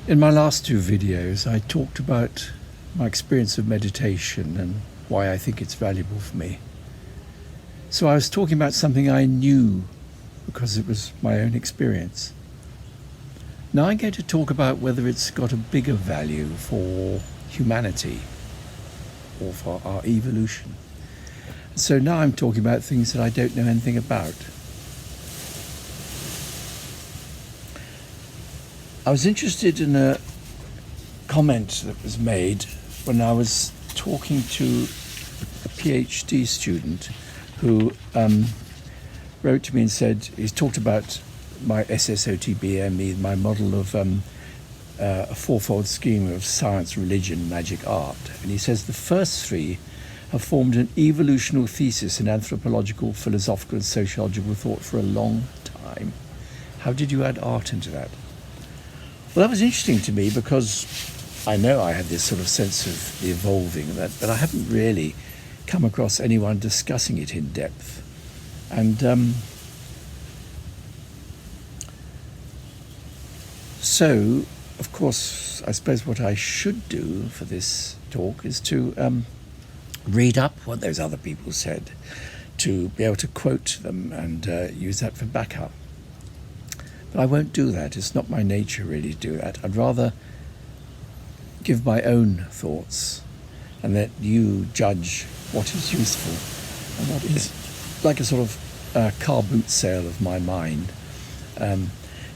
In my last two videos, I talked about my experience of meditation and why I think it's valuable for me. So I was talking about something I knew because it was my own experience. Now I'm going to talk about whether it's got a bigger value for humanity or for our evolution. So now I'm talking about things that I don't know anything about. I was interested in a comment that was made when I was talking to a PhD student who wrote to me and said, he's talked about my SSOTBME, my model of a fourfold scheme of science, religion, magic, art. And he says the first three have formed an evolutional thesis in anthropological, philosophical and sociological thought for a long time. How did you add art into that? Well, that was interesting to me because I know I have this sort of sense of evolving, but I haven't really come across anyone discussing it in depth. And so, of course, I suppose what I should do for this talk is to read up what those other people said, to be able to quote them and use that for backup. But I won't do that. It's not my nature really to do that. I'd rather give my own thoughts and let you judge what is useful and what is like a sort of car boot sale of my mind.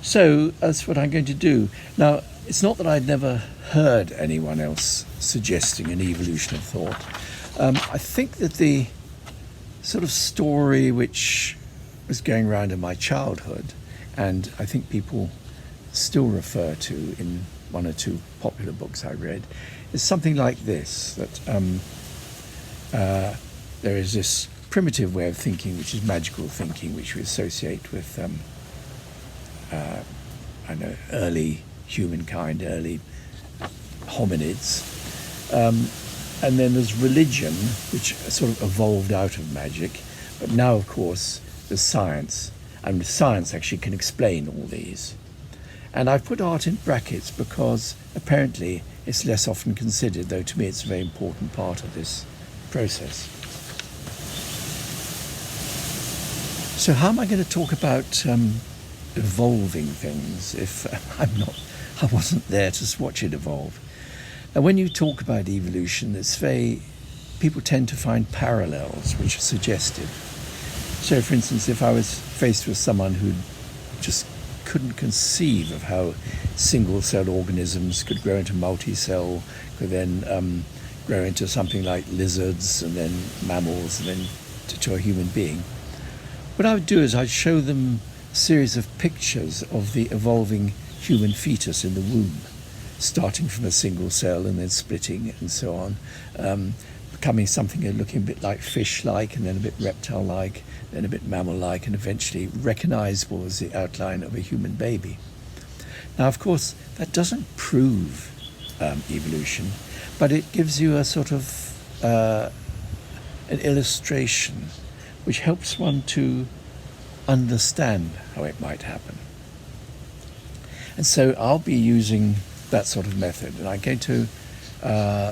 So that's what I'm going to do. Now, it's not that I'd never heard anyone else suggesting an evolution of thought. I think that the sort of story which was going around in my childhood, and I think people still refer to in one or two popular books I read, is something like this, that there is this primitive way of thinking, which is magical thinking, which we associate with early humankind, early hominids. And then there's religion, which sort of evolved out of magic. But now, of course, there's science. And science actually can explain all these. And I've put art in brackets because apparently it's less often considered, though to me it's a very important part of this process. So how am I going to talk about evolving things if I wasn't there to watch it evolve? Now, when you talk about evolution, people tend to find parallels which are suggestive. So, for instance, if I was faced with someone who just couldn't conceive of how single-cell organisms could grow into multi-cell, could then grow into something like lizards and then mammals and then to a human being, what I would do is I'd show them a series of pictures of the evolving human fetus in the womb, starting from a single cell and then splitting and so on, becoming something looking a bit like fish-like and then a bit reptile-like, then a bit mammal-like, and eventually recognizable as the outline of a human baby. Now, of course, that doesn't prove evolution, but it gives you a sort of an illustration which helps one to understand how it might happen. And so I'll be using that sort of method, and I'm going to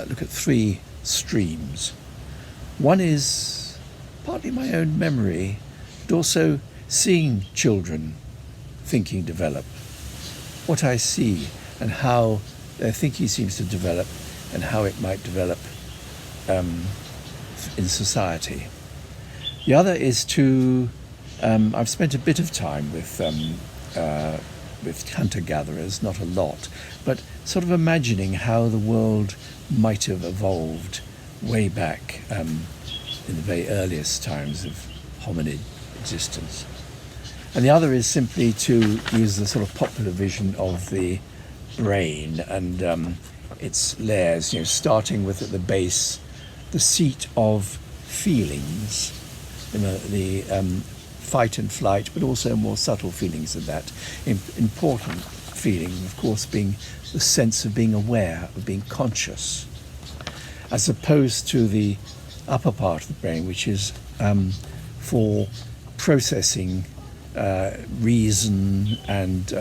look at three streams. One is partly my own memory, but also seeing children thinking develop, what I see and how their thinking seems to develop and how it might develop in society. The other is I've spent a bit of time with hunter-gatherers, not a lot, but sort of imagining how the world might have evolved way back in the very earliest times of hominid existence. And the other is simply to use the sort of popular vision of the brain and its layers, starting with at the base the seat of feelings, the fight and flight, but also more subtle feelings than that. Important feeling, of course, being the sense of being aware, of being conscious, as opposed to the upper part of the brain, which is for processing reason and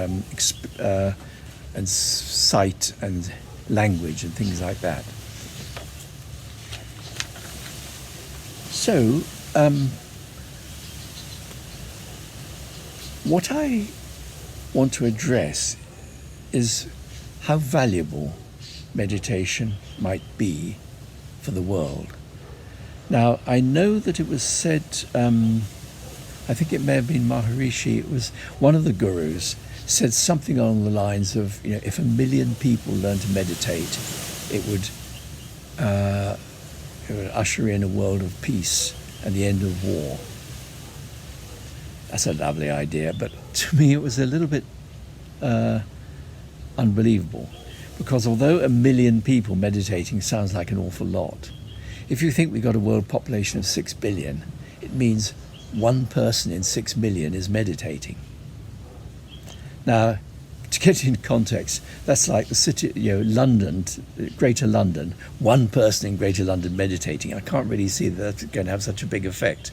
and sight and language and things like that. So, what I want to address is how valuable meditation might be for the world. Now, I know that it was said, I think it may have been Maharishi, it was one of the gurus, said something along the lines of, if 1 million people learn to meditate, it would usher in a world of peace and the end of war. That's a lovely idea, but to me it was a little bit unbelievable, because although 1 million people meditating sounds like an awful lot, if you think we've got a world population of 6 billion, it means 1 person in 6 million is meditating. Now, to get it in context, that's like the city, London, Greater London, 1 person in Greater London meditating. I can't really see that that's going to have such a big effect.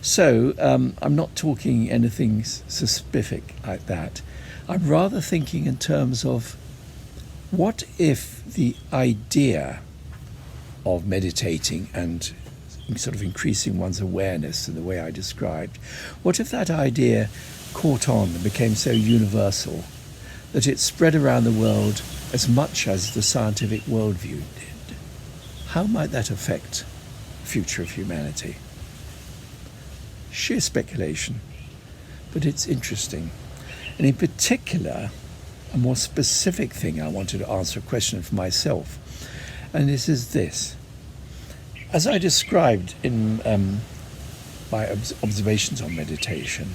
So I'm not talking anything specific like that. I'm rather thinking in terms of, what if the idea of meditating and sort of increasing one's awareness in the way I described, what if that idea caught on and became so universal that it spread around the world as much as the scientific worldview did? How might that affect the future of humanity? Sheer speculation, but it's interesting. And in particular, a more specific thing I wanted to answer a question for myself, and this is this. As I described in my observations on meditation,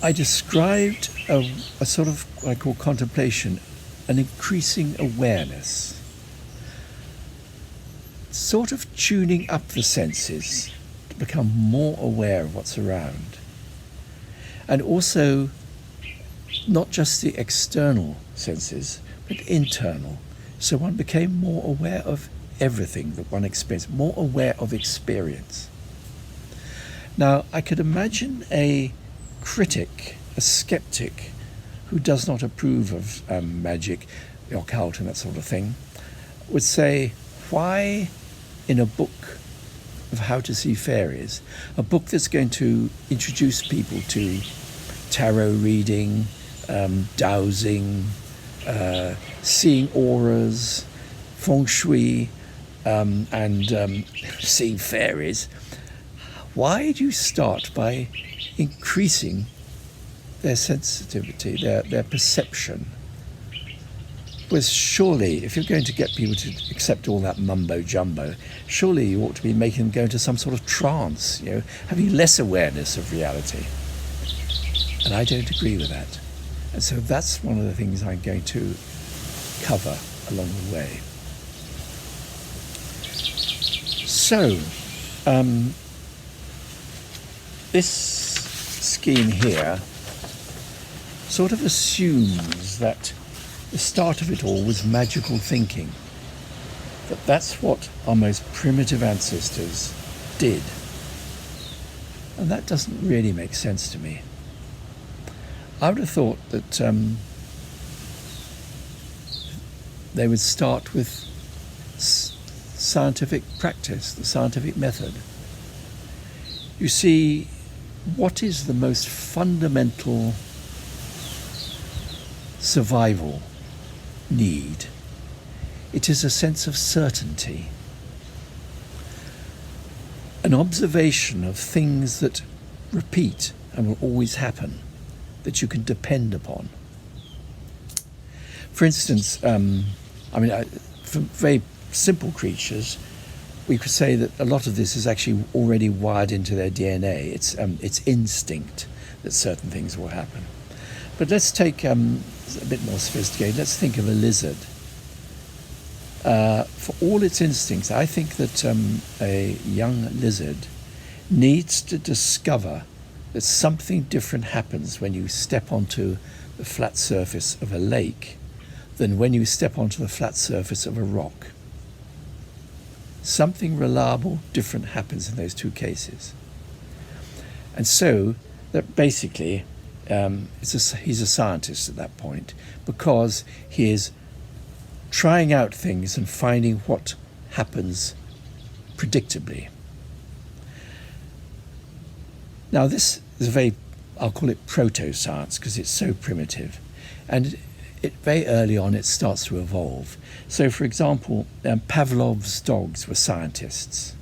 I described a sort of what I call contemplation, an increasing awareness, sort of tuning up the senses to become more aware of what's around. And also, not just the external senses, but internal. So one became more aware of everything that one experienced, more aware of experience. Now, I could imagine a critic, a skeptic, who does not approve of magic, the occult and that sort of thing, would say, why in a book of how to see fairies, a book that's going to introduce people to tarot reading, dowsing, seeing auras, feng shui, and seeing fairies, why do you start by increasing their sensitivity, their perception? Well, surely, if you're going to get people to accept all that mumbo-jumbo, surely you ought to be making them go into some sort of trance, having less awareness of reality. And I don't agree with that. And so that's one of the things I'm going to cover along the way. So, this scheme here sort of assumes that the start of it all was magical thinking. That that's what our most primitive ancestors did. And that doesn't really make sense to me. I would have thought that they would start with scientific practice, the scientific method. You see, what is the most fundamental survival need? It is a sense of certainty, an observation of things that repeat and will always happen, that you can depend upon. For instance, for very simple creatures, we could say that a lot of this is actually already wired into their DNA. It's instinct that certain things will happen. But let's take a bit more sophisticated. Let's think of a lizard. For all its instincts, I think that a young lizard needs to discover that something different happens when you step onto the flat surface of a lake than when you step onto the flat surface of a rock. Something reliable, different happens in those two cases. And so that basically he's a scientist at that point, because he is trying out things and finding what happens predictably. Now this is a very, I'll call it proto-science because it's so primitive, and very early on it starts to evolve. So for example, Pavlov's dogs were scientists.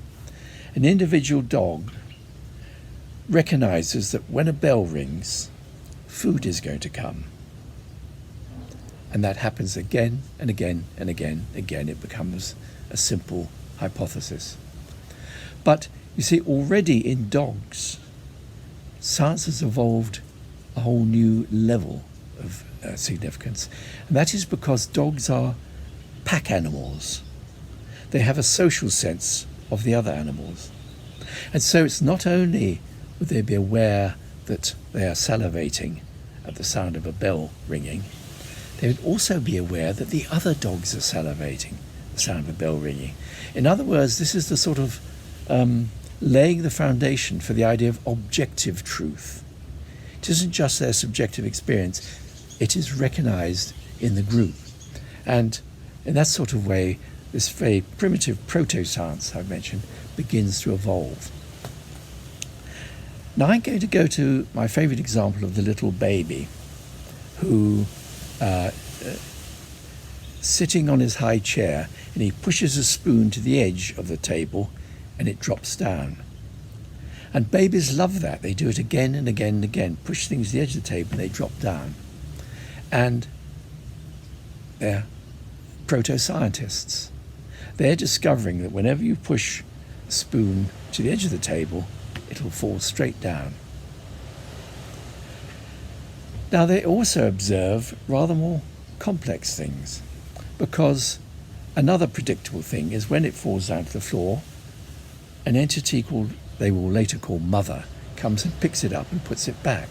An individual dog recognizes that when a bell rings, food is going to come. And that happens again and again and again. Again, it becomes a simple hypothesis. But you see, already in dogs, science has evolved a whole new level of significance. And that is because dogs are pack animals. They have a social sense of the other animals. And so it's not only would they be aware that they are salivating at the sound of a bell ringing, they would also be aware that the other dogs are salivating at the sound of a bell ringing. In other words, this is the sort of laying the foundation for the idea of objective truth. It isn't just their subjective experience, it is recognized in the group. And in that sort of way, this very primitive proto-science I've mentioned begins to evolve. Now I'm going to go to my favourite example of the little baby who sitting on his high chair, and he pushes a spoon to the edge of the table and it drops down. And babies love that. They do it again and again and again, push things to the edge of the table and they drop down. And they're proto-scientists. They're discovering that whenever you push a spoon to the edge of the table, it'll fall straight down. Now they also observe rather more complex things, because another predictable thing is when it falls down to the floor, an entity called, they will later call Mother, comes and picks it up and puts it back.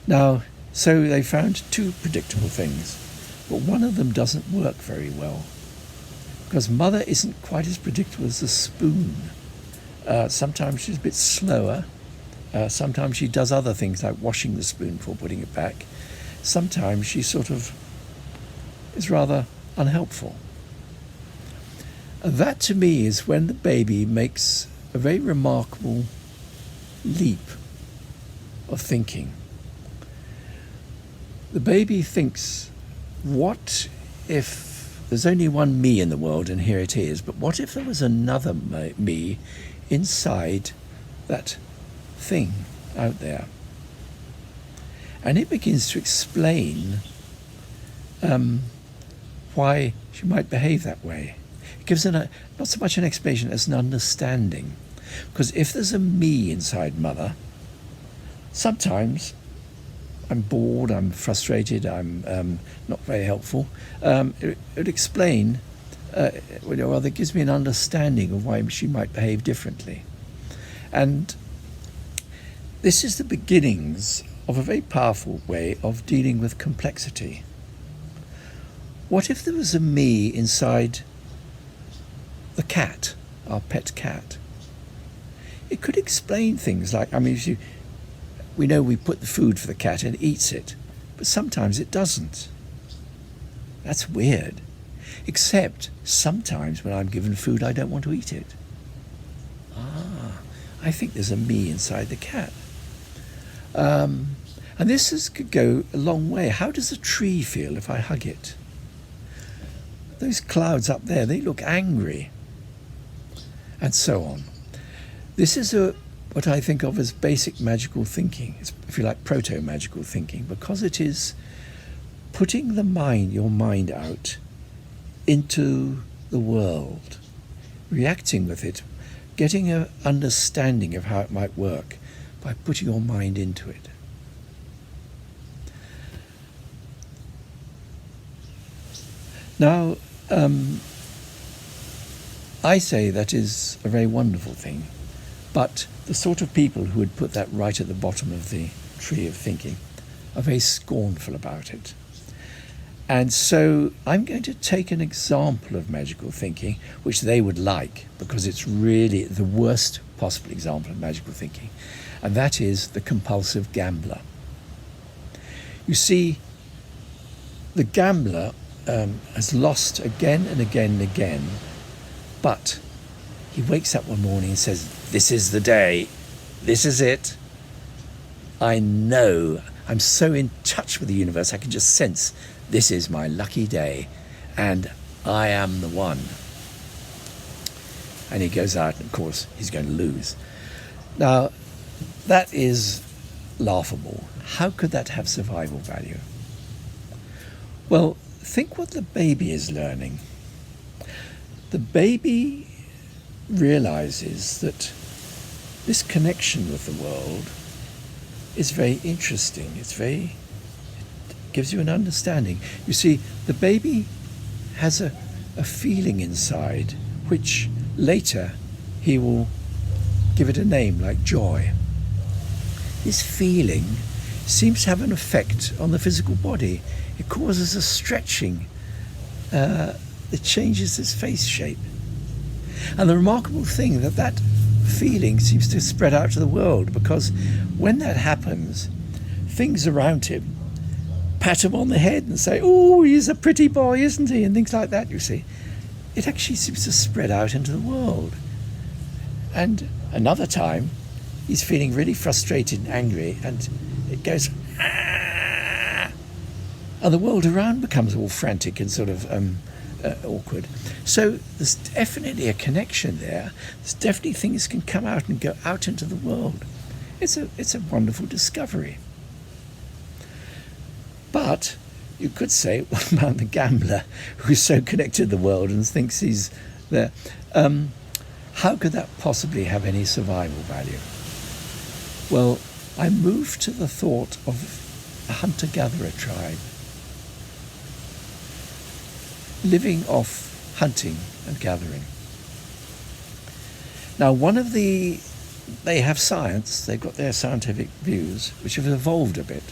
Now, so they found two predictable things, but one of them doesn't work very well, because Mother isn't quite as predictable as the spoon. Sometimes she's a bit slower. Sometimes she does other things like washing the spoon before putting it back. Sometimes she sort of is rather unhelpful. And that to me is when the baby makes a very remarkable leap of thinking. The baby thinks, what if there's only one me in the world and here it is, but what if there was another me inside that thing out there? And it begins to explain why she might behave that way. It gives not so much an explanation as an understanding. Because if there's a me inside Mother, sometimes I'm bored, I'm frustrated, I'm not very helpful. It would explain, or rather gives me an understanding of why she might behave differently. And this is the beginnings of a very powerful way of dealing with complexity. What if there was a me inside the cat, our pet cat? It could explain things like, we know we put the food for the cat and it eats it, but sometimes it doesn't. That's weird. Except sometimes when I'm given food, I don't want to eat it. I think there's a me inside the cat. And this could go a long way. How does a tree feel if I hug it? Those clouds up there, they look angry. And so on. This is what I think of as basic magical thinking. It's, if you like, proto-magical thinking, because it is putting your mind out into the world, reacting with it, getting an understanding of how it might work by putting your mind into it. Now, I say that is a very wonderful thing, but the sort of people who would put that right at the bottom of the tree of thinking are very scornful about it. And so I'm going to take an example of magical thinking, which they would like, because it's really the worst possible example of magical thinking. and that is the compulsive gambler. You see, the gambler has lost again and again and again, but he wakes up one morning and says, "This is the day, this is it. I know, I'm so in touch with the universe, I can just sense this is my lucky day, and I am the one." And he goes out, and of course, he's going to lose. Now, that is laughable. How could that have survival value? Well, think what the baby is learning. The baby realizes that this connection with the world is very interesting. It gives you an understanding. You see, the baby has a feeling inside which later he will give it a name, like joy. This feeling seems to have an effect on the physical body. It causes a stretching. It changes its face shape. And the remarkable thing that feeling seems to spread out to the world, because when that happens, things around him pat him on the head and say, "Oh, he's a pretty boy, isn't he?" and things like that, you see. It actually seems to spread out into the world. And another time, he's feeling really frustrated and angry, and it goes, "Ah!" and the world around becomes all frantic and sort of awkward. So there's definitely a connection there. There's definitely things can come out and go out into the world. It's a wonderful discovery. But you could say, what about the gambler who's so connected to the world and thinks he's there? How could that possibly have any survival value? Well, I moved to the thought of a hunter-gatherer tribe, living off hunting and gathering. Now, they have science, they've got their scientific views, which have evolved a bit.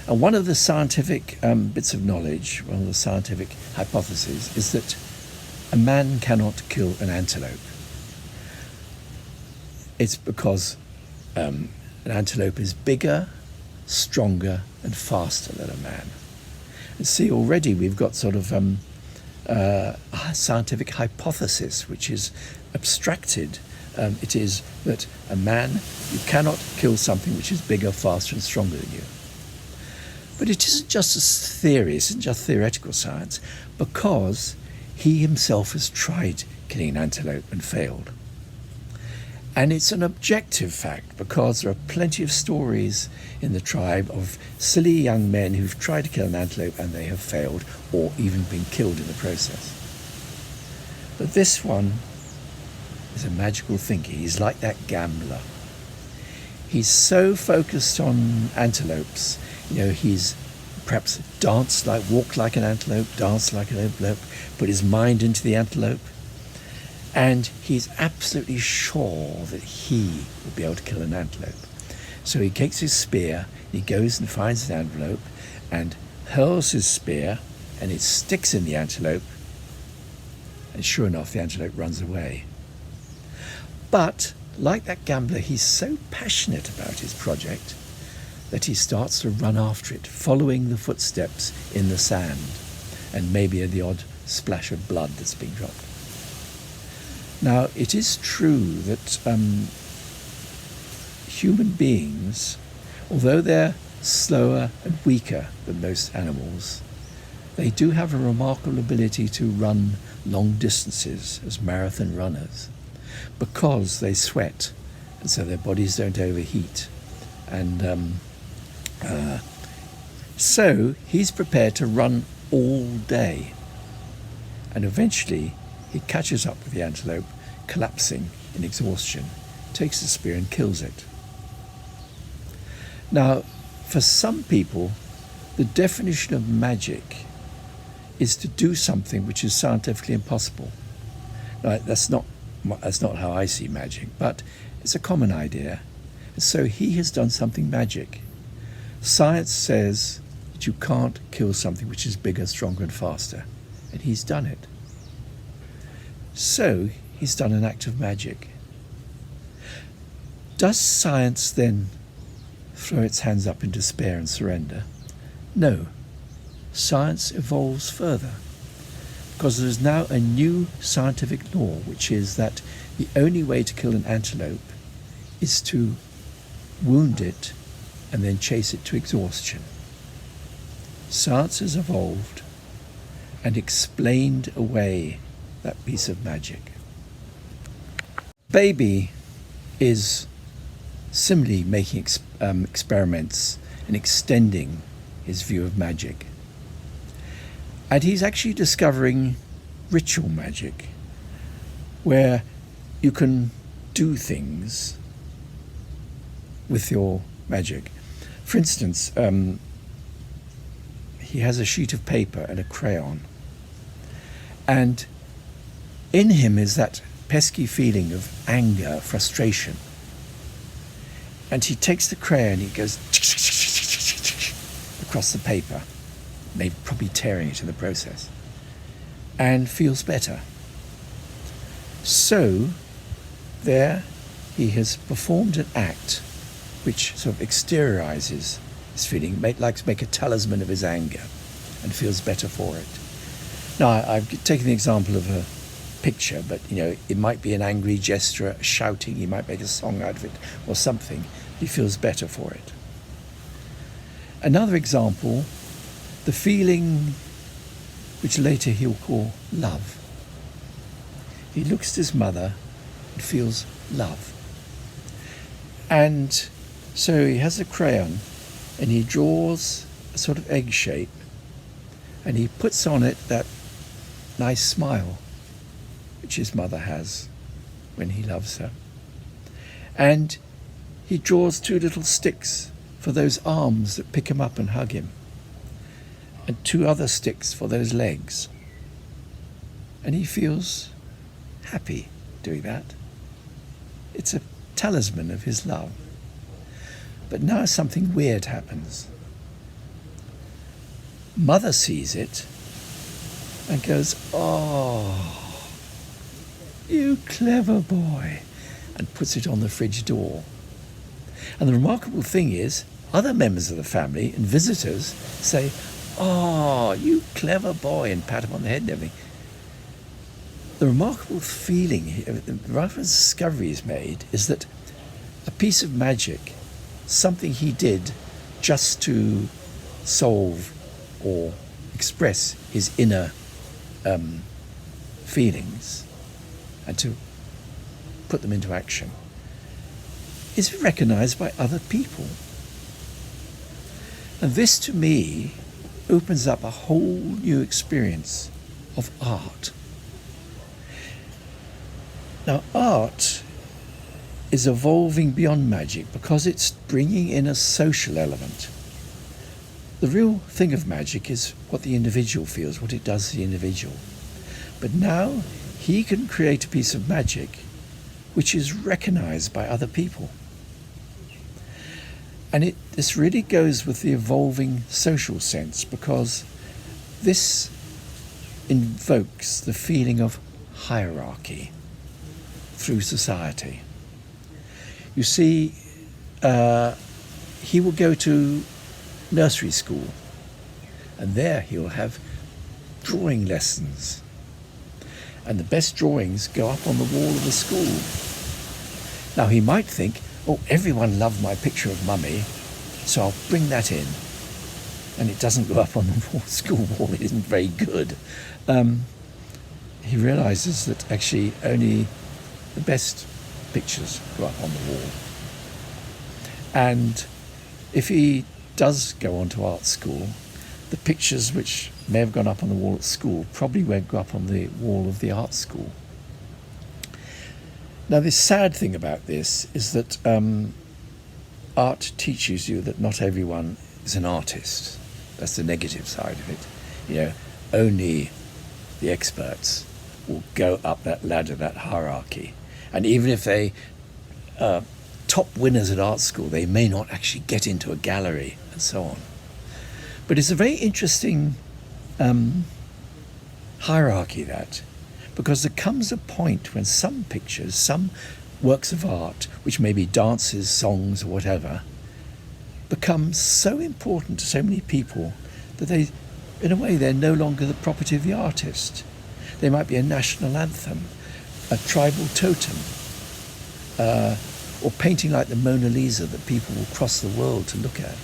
And one of the scientific bits of knowledge, one of the scientific hypotheses, is that a man cannot kill an antelope. It's because an antelope is bigger, stronger, and faster than a man. And see, already we've got sort of a scientific hypothesis which is abstracted. It is that a man, you cannot kill something which is bigger, faster, and stronger than you. But it isn't just a theory, it isn't just theoretical science, because he himself has tried killing an antelope and failed. And it's an objective fact, because there are plenty of stories in the tribe of silly young men who've tried to kill an antelope and they have failed, or even been killed in the process. But this one is a magical thinker. He's like that gambler. He's so focused on antelopes. He's perhaps walked like an antelope, danced like an antelope, put his mind into the antelope, and he's absolutely sure that he will be able to kill an antelope. So he takes his spear, he goes and finds an antelope, and hurls his spear, and it sticks in the antelope, and sure enough, the antelope runs away. But, like that gambler, he's so passionate about his project that he starts to run after it, following the footsteps in the sand, and maybe the odd splash of blood that's being dropped. Now, it is true that human beings, although they're slower and weaker than most animals, they do have a remarkable ability to run long distances as marathon runners, because they sweat, and so their bodies don't overheat. And so he's prepared to run all day. And eventually he catches up with the antelope, collapsing in exhaustion, takes the spear and kills it. Now, for some people, the definition of magic is to do something which is scientifically impossible. Now, that's not how I see magic, but it's a common idea. So he has done something magic. Science says that you can't kill something which is bigger, stronger, and faster, and he's done it. So he's done an act of magic. Does science then throw its hands up in despair and surrender? No. Science evolves further, because there is now a new scientific law, which is that the only way to kill an antelope is to wound it and then chase it to exhaustion. Science has evolved and explained away that piece of magic. Baby is similarly making experiments and extending his view of magic. And he's actually discovering ritual magic, where you can do things with your magic. For instance, he has a sheet of paper and a crayon, and in him is that pesky feeling of anger, frustration. And he takes the crayon, he goes across the paper, maybe probably tearing it in the process, and feels better. So there he has performed an act which sort of exteriorizes his feeling, likes to make a talisman of his anger, and feels better for it. Now, I've taken the example of a picture, but it might be an angry gesture, shouting. He might make a song out of it or something. He feels better for it. Another example, the feeling which later he'll call love. He looks at his mother and feels love. And so he has a crayon and he draws a sort of egg shape and he puts on it that nice smile which his mother has when he loves her. And he draws two little sticks for those arms that pick him up and hug him, and two other sticks for those legs. And he feels happy doing that. It's a talisman of his love. But now something weird happens. Mother sees it and goes, "Oh, you clever boy," and puts it on the fridge door. And the remarkable thing is, other members of the family and visitors say, "Oh, you clever boy," and pat him on the head and everything. The remarkable feeling, the remarkable discovery is made, is that a piece of magic, something he did just to solve or express his inner feelings and to put them into action, is recognized by other people. And this, to me, opens up a whole new experience of art. Now, art is evolving beyond magic because it's bringing in a social element. The real thing of magic is what the individual feels, what it does to the individual. But now he can create a piece of magic which is recognized by other people. And this really goes with the evolving social sense, because this invokes the feeling of hierarchy through society. You see, he will go to nursery school, and there he'll have drawing lessons. And the best drawings go up on the wall of the school. Now he might think, "Oh, everyone loved my picture of Mummy, so I'll bring that in." And it doesn't go up on the school wall, it isn't very good. He realizes that actually only the best pictures go up on the wall. And if he does go on to art school, the pictures which may have gone up on the wall at school probably won't go up on the wall of the art school. Now, the sad thing about this is that art teaches you that not everyone is an artist. That's the negative side of it. Only the experts will go up that ladder, that hierarchy. And even if they are top winners at art school, they may not actually get into a gallery and so on. But it's a very interesting hierarchy, that, because there comes a point when some pictures, some works of art, which may be dances, songs, or whatever, become so important to so many people that they, in a way, they're no longer the property of the artist. They might be a national anthem, a tribal totem, or painting like the Mona Lisa that people will cross the world to look at.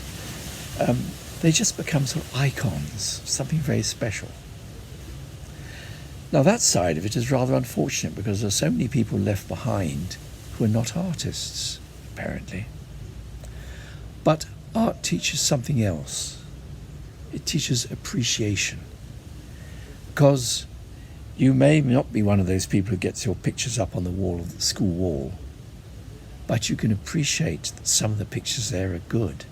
They just become sort of icons, something very special. Now that side of it is rather unfortunate because there are so many people left behind who are not artists, apparently. But art teaches something else. It teaches appreciation. Because you may not be one of those people who gets your pictures up on the wall of the school wall, but you can appreciate that some of the pictures there are good.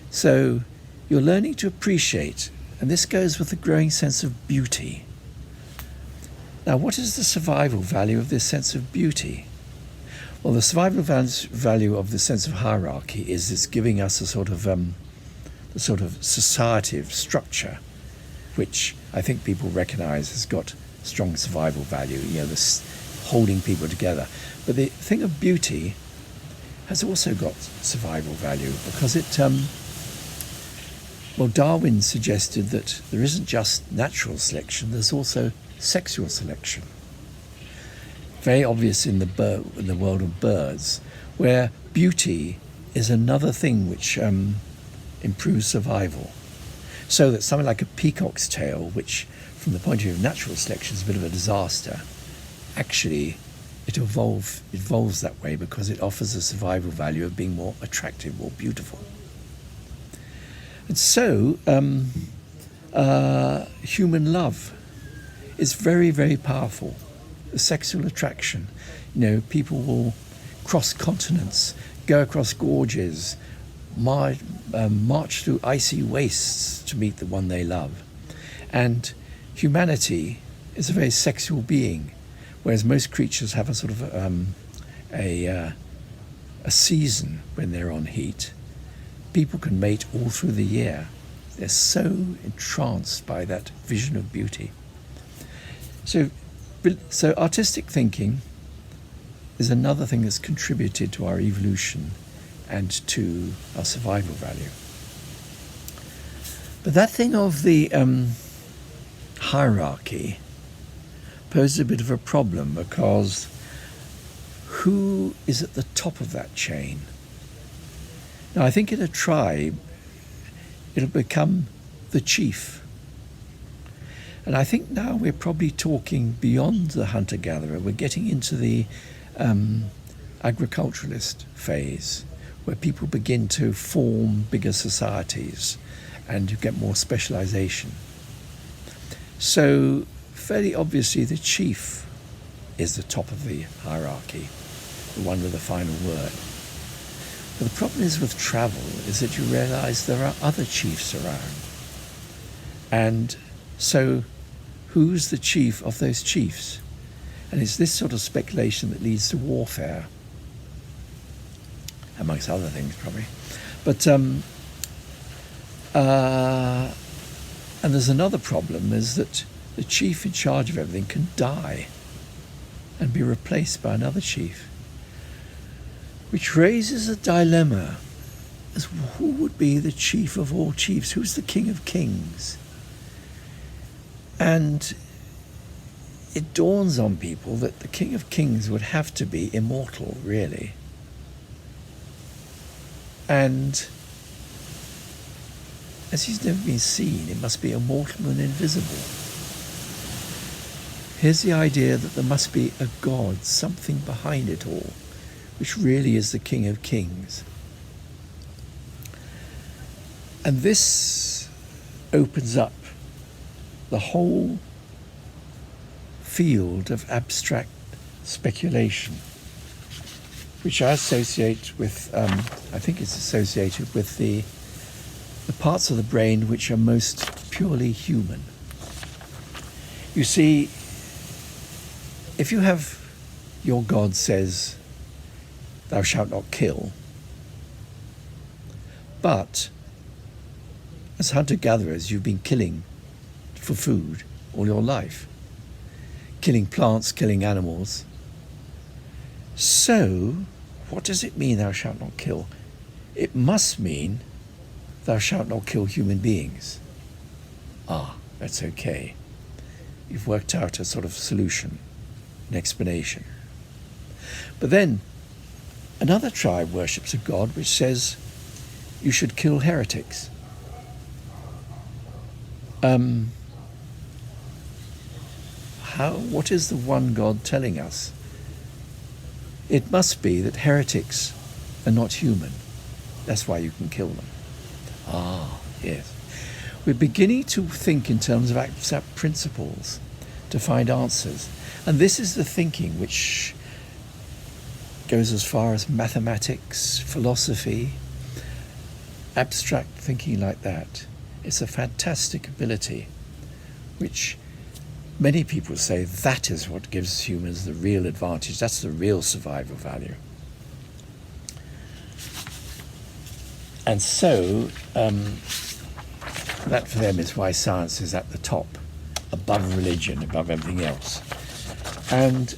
So you're learning to appreciate, and this goes with the growing sense of beauty. Now, what is the survival value of this sense of beauty? Well, the survival value of the sense of hierarchy is it's giving us a sort of the sort of societive structure, which I think people recognise has got strong survival value. You know, this holding people together. But the thing of beauty has also got survival value because it. Well, Darwin suggested that there isn't just natural selection. There's also sexual selection. Very obvious in the world of birds, where beauty is another thing which improves survival. So that something like a peacock's tail, which from the point of view of natural selection is a bit of a disaster, actually it evolves that way because it offers a survival value of being more attractive, more beautiful. And so human love is very, very powerful. The sexual attraction. You know, people will cross continents, go across gorges, march through icy wastes to meet the one they love. And humanity is a very sexual being, whereas most creatures have a sort of a season when they're on heat. People can mate all through the year. They're so entranced by that vision of beauty. So artistic thinking is another thing that's contributed to our evolution and to our survival value. But that thing of the hierarchy poses a bit of a problem because who is at the top of that chain? Now, I think in a tribe, it'll become the chief. And I think now we're probably talking beyond the hunter-gatherer. We're getting into the agriculturalist phase, where people begin to form bigger societies and you get more specialization. So, fairly obviously, the chief is the top of the hierarchy, the one with the final word. But the problem is with travel is that you realize there are other chiefs around. And so who's the chief of those chiefs? And it's this sort of speculation that leads to warfare, amongst other things probably. But and there's another problem, is that the chief in charge of everything can die and be replaced by another chief, which raises a dilemma as who would be the chief of all chiefs? Who's the king of kings? And it dawns on people that the king of kings would have to be immortal, really. And as he's never been seen, it must be immortal and invisible. Here's the idea that there must be a God, something behind it all, which really is the king of kings. And this opens up the whole field of abstract speculation, which I associate with, I think it's associated with the parts of the brain which are most purely human. You see, if you have your God says, "Thou shalt not kill," but as hunter-gatherers you've been killing for food all your life, killing plants, killing animals, So, what does it mean, thou shalt not kill? It must mean, thou shalt not kill human beings. Ah, that's okay. You've worked out a sort of solution, an explanation. But then, another tribe worships a god which says you should kill heretics. What is the one God telling us? It must be that heretics are not human. That's why you can kill them. Ah, yes. We're beginning to think in terms of abstract principles to find answers. And this is the thinking which goes as far as mathematics, philosophy, abstract thinking like that. It's a fantastic ability, which many people say that is what gives humans the real advantage. That's the real survival value. And so, that for them is why science is at the top, above religion, above everything else. And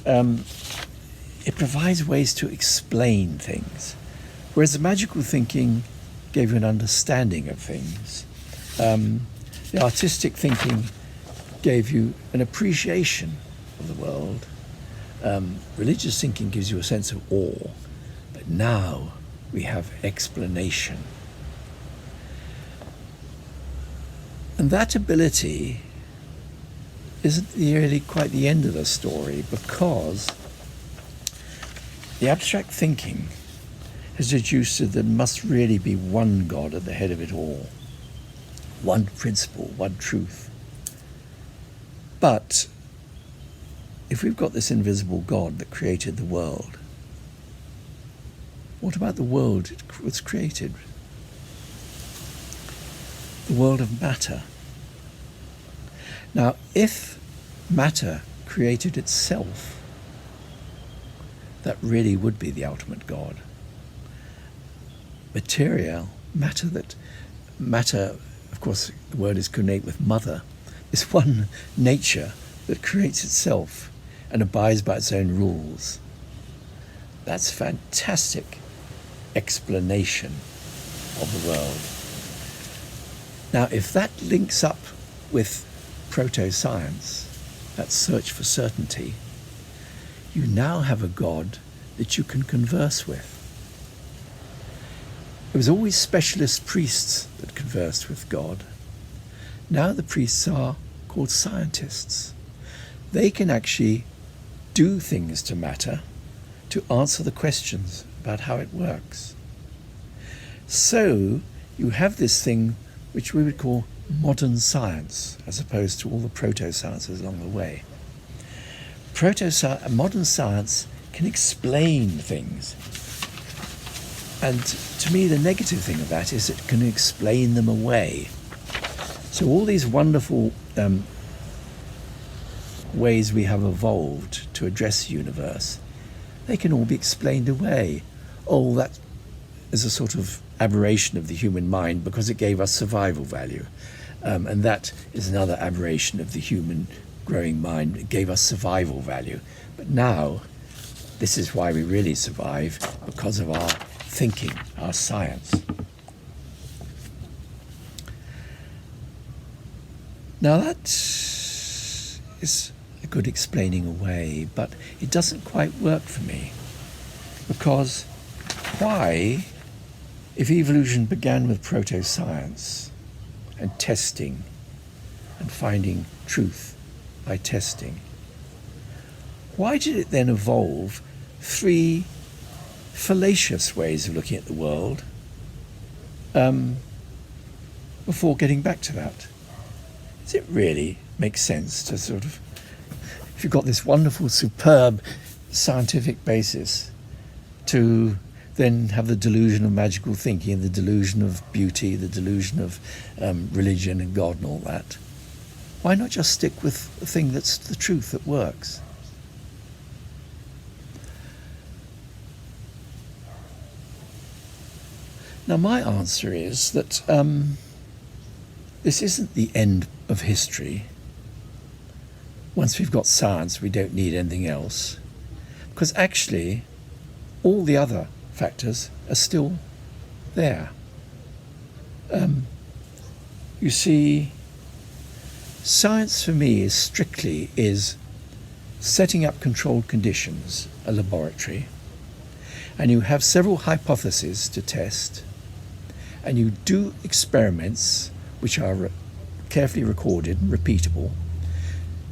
it provides ways to explain things, whereas the magical thinking gave you an understanding of things. The artistic thinking gave you an appreciation of the world. Religious thinking gives you a sense of awe, but now we have explanation. And that ability isn't really quite the end of the story, because the abstract thinking has deduced that there must really be one God at the head of it all, one principle, one truth. But if we've got this invisible God that created the world, what about the world it was created? The world of matter. Now, if matter created itself, that really would be the ultimate God. Material, matter, of course, the word is connate with mother, is one nature that creates itself and abides by its own rules. That's fantastic explanation of the world. Now, if that links up with proto-science, that search for certainty, you now have a God that you can converse with. It was always specialist priests that conversed with God. Now the priests are called scientists. They can actually do things to matter to answer the questions about how it works. So you have this thing which we would call modern science, as opposed to all the proto-sciences along the way. Modern science can explain things. And to me, the negative thing of that is it can explain them away. So all these wonderful ways we have evolved to address the universe, they can all be explained away. Oh, that is a sort of aberration of the human mind because it gave us survival value. And that is another aberration of the human growing mind. It gave us survival value. But now, this is why we really survive, because of our thinking, our science. Now that is a good explaining away, but it doesn't quite work for me. Because why, if evolution began with proto-science and testing and finding truth by testing, why did it then evolve three fallacious ways of looking at the world before getting back to that? Does it really make sense to sort of, if you've got this wonderful, superb scientific basis, to then have the delusion of magical thinking, the delusion of beauty, the delusion of religion and God and all that? Why not just stick with the thing that's the truth that works? Now, my answer is that this isn't the end of history. Once we've got science, we don't need anything else. Because actually, all the other factors are still there. You see, science for me is strictly setting up controlled conditions, a laboratory, and you have several hypotheses to test, and you do experiments which are carefully recorded and repeatable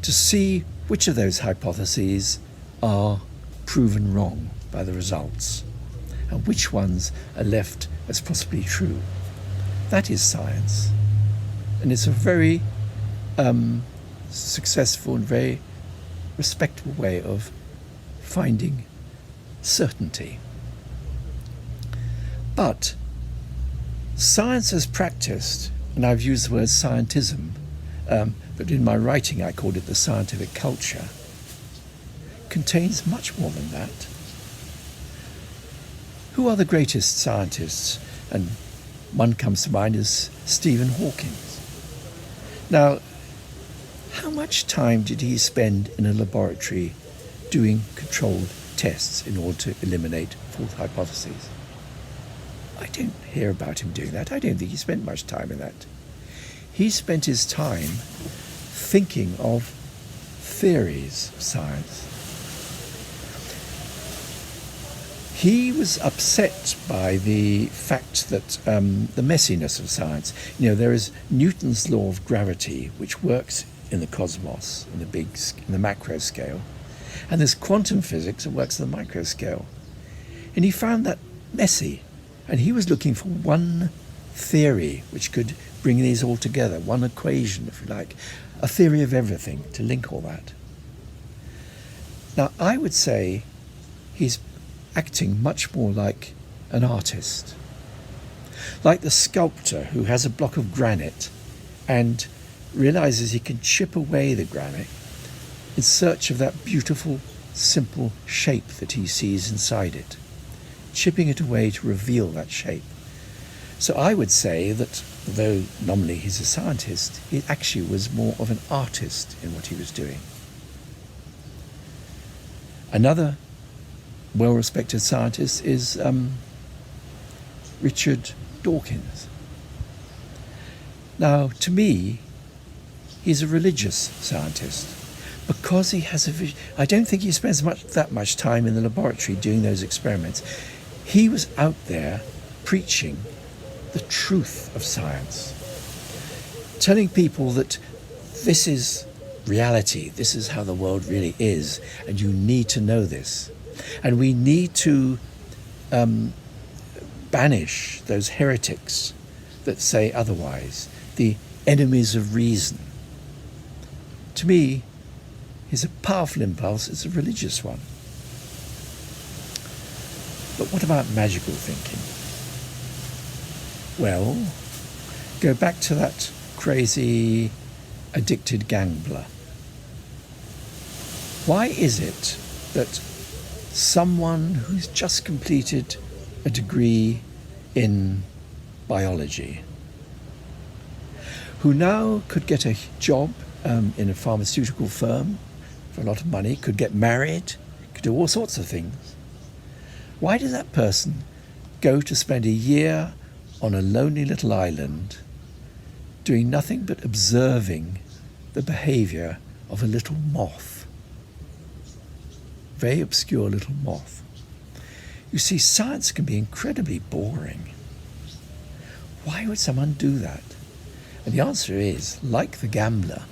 to see which of those hypotheses are proven wrong by the results and which ones are left as possibly true. That is science, and it's a very successful and very respectable way of finding certainty. But science as practiced, and I've used the word scientism, but in my writing I called it the scientific culture, contains much more than that. Who are the greatest scientists? And one comes to mind is Stephen Hawking. Now, how much time did he spend in a laboratory doing controlled tests in order to eliminate false hypotheses? I don't hear about him doing that. I don't think he spent much time in that. He spent his time thinking of theories of science. He was upset by the fact that the messiness of science. You know, there is Newton's law of gravity, which works in the cosmos, in the macro scale, and there's quantum physics that works in the micro scale. And he found that messy, and he was looking for one theory which could bring these all together, one equation, if you like, a theory of everything to link all that. Now, I would say he's acting much more like an artist, like the sculptor who has a block of granite and realizes he can chip away the granite in search of that beautiful, simple shape that he sees inside it, chipping it away to reveal that shape. So I would say that, though nominally he's a scientist, he actually was more of an artist in what he was doing. Another well-respected scientist is Richard Dawkins. Now, to me, he's a religious scientist because he has a vision. I don't think he spends that much time in the laboratory doing those experiments. He was out there preaching the truth of science, telling people that this is reality, this is how the world really is, and you need to know this. And we need to banish those heretics that say otherwise, the enemies of reason. To me, it's a powerful impulse, it's a religious one. But what about magical thinking? Well, go back to that crazy, addicted gambler. Why is it that someone who's just completed a degree in biology, who now could get a job in a pharmaceutical firm for a lot of money, could get married, could do all sorts of things, why does that person go to spend a year on a lonely little island doing nothing but observing the behavior of a little moth? Very obscure little moth. You see, science can be incredibly boring. Why would someone do that? And the answer is, like the gambler,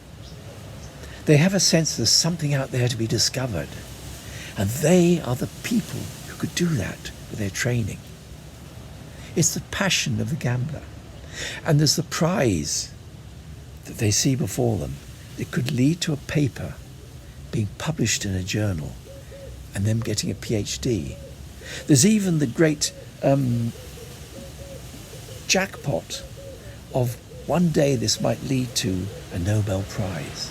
they have a sense there's something out there to be discovered. And they are the people who could do that with their training. It's the passion of the gambler. And there's the prize that they see before them. It could lead to a paper being published in a journal and them getting a PhD. There's even the great jackpot of one day this might lead to a Nobel Prize.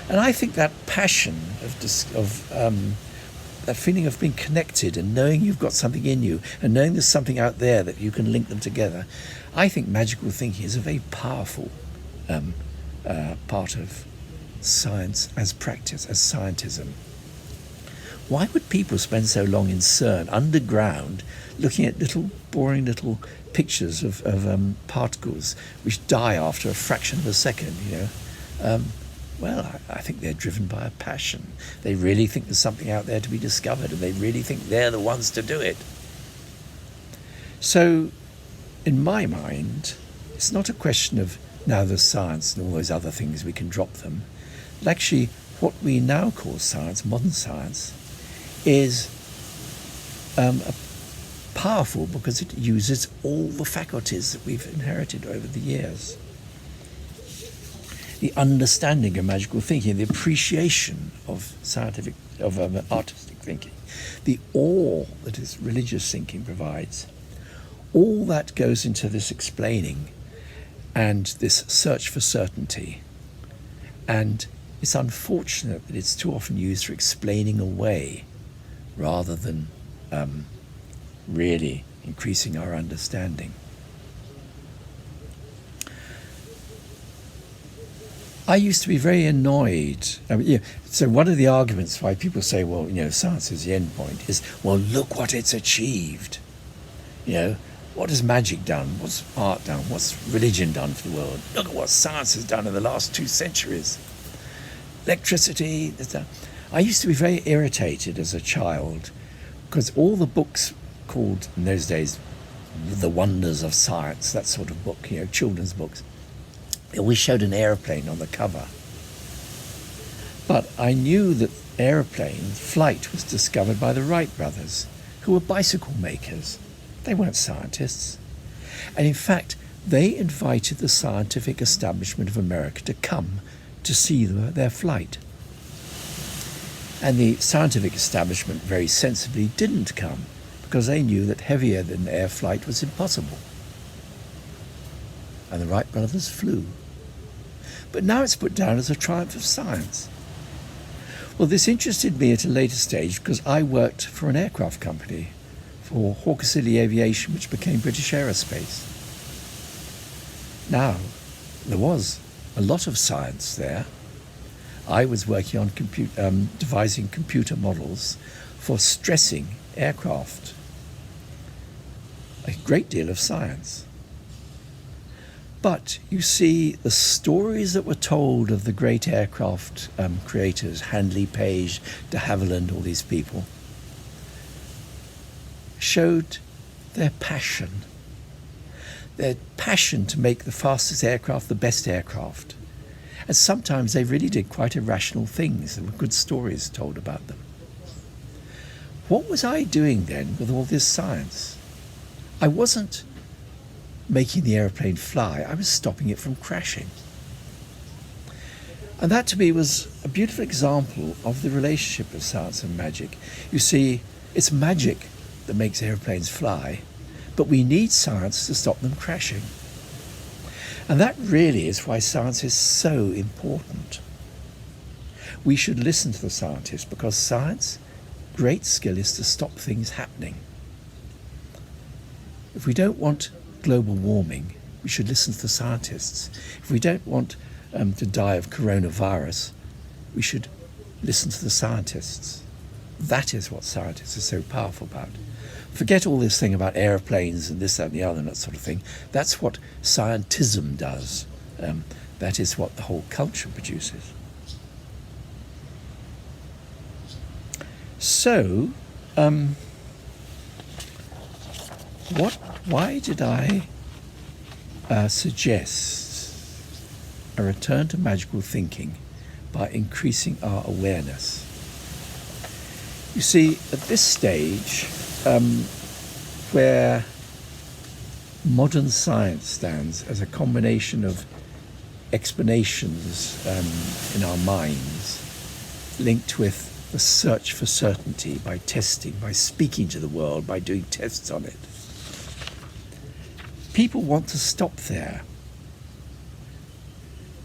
And I think that passion of that feeling of being connected and knowing you've got something in you and knowing there's something out there that you can link them together, I think magical thinking is a very powerful part of science as practice, as scientism. Why would people spend so long in CERN, underground, looking at boring little pictures of particles which die after a fraction of a second, Well, I think they're driven by a passion. They really think there's something out there to be discovered, and they really think they're the ones to do it. So, in my mind, it's not a question of now there's science and all those other things, we can drop them. But actually, what we now call science, modern science, is powerful because it uses all the faculties that we've inherited over the years. The understanding of magical thinking, the appreciation of artistic thinking, the awe that is religious thinking provides, all that goes into this explaining and this search for certainty. And it's unfortunate that it's too often used for explaining away rather than really increasing our understanding. I used to be very annoyed. So one of the arguments why people say, well, science is the end point is, well, look what it's achieved. What has magic done? What's art done? What's religion done for the world? Look at what science has done in the last 2 centuries. Electricity. I used to be very irritated as a child because all the books called, in those days, The Wonders of Science, that sort of book, children's books, they always showed an aeroplane on the cover. But I knew that flight was discovered by the Wright brothers, who were bicycle makers. They weren't scientists. And in fact, they invited the scientific establishment of America to come to see their flight. And the scientific establishment very sensibly didn't come because they knew that heavier than air flight was impossible. And the Wright brothers flew. But now it's put down as a triumph of science. Well, this interested me at a later stage because I worked for an aircraft company, for Hawker City Aviation, which became British Aerospace. Now, there was a lot of science there. I was working on devising computer models for stressing aircraft. A great deal of science. But you see, the stories that were told of the great aircraft creators, Handley Page, de Havilland, all these people, showed their passion to make the fastest aircraft the best aircraft. And sometimes they really did quite irrational things. There were good stories told about them. What was I doing then with all this science? I wasn't making the aeroplane fly, I was stopping it from crashing. And that to me was a beautiful example of the relationship of science and magic. You see, it's magic that makes airplanes fly, but we need science to stop them crashing. And that really is why science is so important. We should listen to the scientists because science, great skill is to stop things happening. If we don't want global warming, we should listen to the scientists. If we don't want to die of coronavirus, we should listen to the scientists. That is what scientists are so powerful about. Forget all this thing about airplanes and this, that, and the other, and that sort of thing. That's what scientism does. That is what the whole culture produces. So, why did I suggest a return to magical thinking by increasing our awareness? You see, at this stage, where modern science stands as a combination of explanations in our minds linked with the search for certainty by testing, by speaking to the world, by doing tests on it. People want to stop there.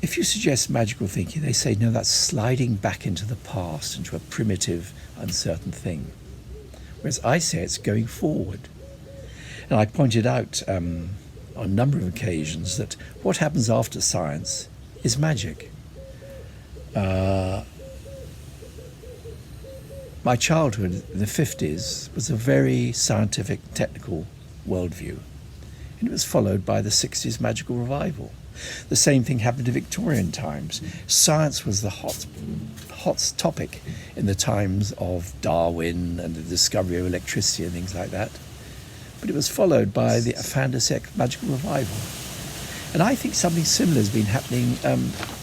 If you suggest magical thinking, they say, no, that's sliding back into the past, into a primitive, uncertain thing. Whereas I say it's going forward. And I pointed out on a number of occasions that what happens after science is magic. my childhood in the 50s was a very scientific, technical worldview. And it was followed by the 60s magical revival. The same thing happened in Victorian times. Science was the hot topic in the times of Darwin and the discovery of electricity and things like that. But it was followed by the Fantastic magical revival. And I think something similar has been happening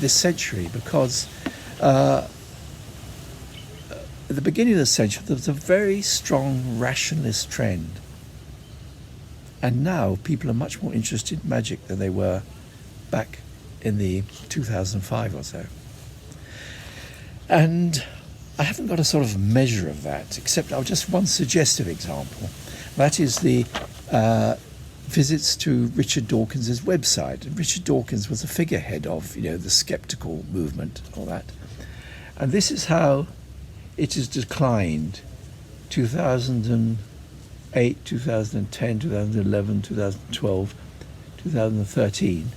this century, because at the beginning of the century there was a very strong rationalist trend. And now people are much more interested in magic than they were back in the 2005 or so. And I haven't got a sort of measure of that, except I'll just one suggestive example. That is the visits to Richard Dawkins's website. And Richard Dawkins was a figurehead of, the skeptical movement, all that. And this is how it has declined: 2008, 2010, 2011, 2012, 2013.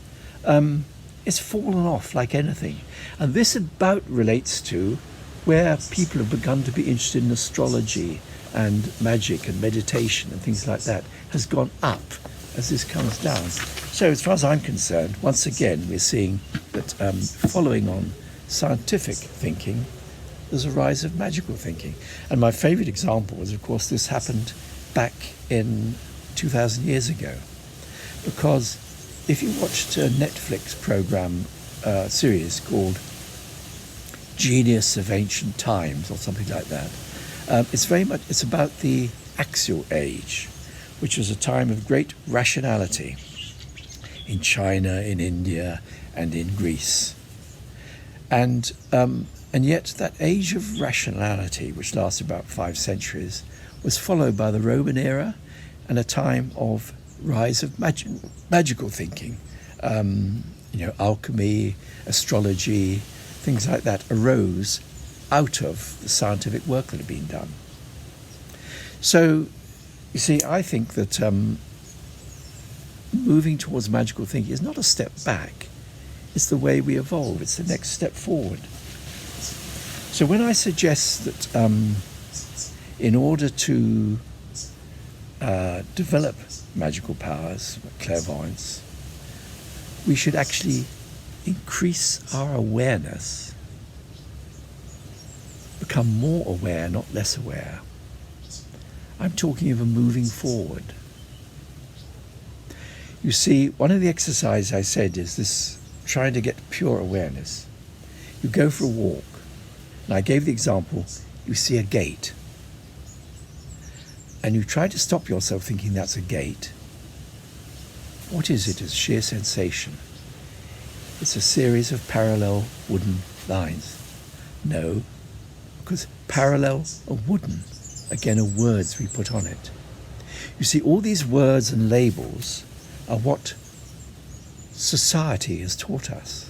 It's fallen off like anything. And this about relates to where people have begun to be interested in astrology and magic and meditation and things like that, has gone up as this comes down. So as far as I'm concerned, once again, we're seeing that following on scientific thinking, there's a rise of magical thinking. And my favourite example was, of course, this happened back in 2,000 years ago. Because if you watched a Netflix program series called Genius of Ancient Times or something like that, it's about the Axial Age, which was a time of great rationality in China, in India, and in Greece. And yet that age of rationality, which lasted about 5 centuries, was followed by the Roman era and a time of rise of magical thinking. Alchemy, astrology, things like that arose out of the scientific work that had been done. So, you see, I think that moving towards magical thinking is not a step back. It's the way we evolve. It's the next step forward. So when I suggest that in order to develop magical powers, clairvoyance, we should actually increase our awareness, become more aware, not less aware. I'm talking of a moving forward. You see, one of the exercises I said is this, trying to get pure awareness. You go for a walk, and I gave the example, you see a gate, and you try to stop yourself thinking that's a gate. What is it? It's sheer sensation. It's a series of parallel wooden lines. No, because parallel and wooden, again, are words we put on it. You see, all these words and labels are what society has taught us.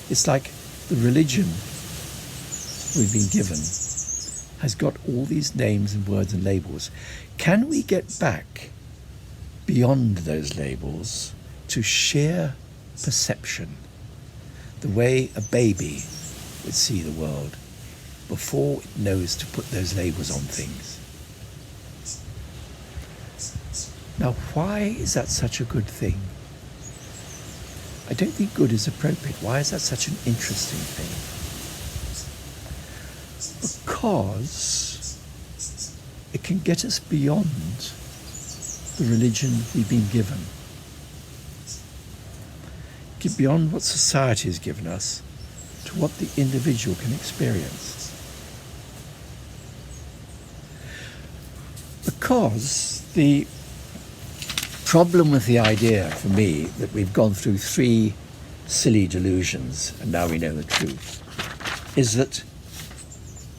It's like the religion we've been given has got all these names and words and labels. Can we get back beyond those labels to sheer perception, the way a baby would see the world before it knows to put those labels on things? Now, why is that such a good thing? I don't think good is appropriate. Why is that such an interesting thing? Because it can get us beyond the religion we've been given. Get beyond what society has given us to what the individual can experience. Because the problem with the idea, for me, that we've gone through 3 silly delusions and now we know the truth, is that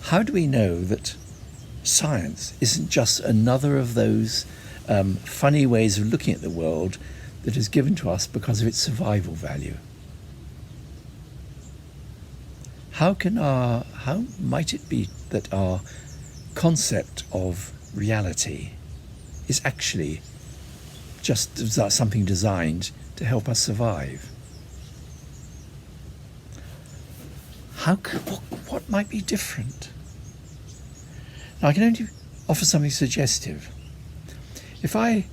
how do we know that science isn't just another of those funny ways of looking at the world that is given to us because of its survival value? How might it be that our concept of reality is actually just something designed to help us survive? What might be different? Now, I can only offer something suggestive. If I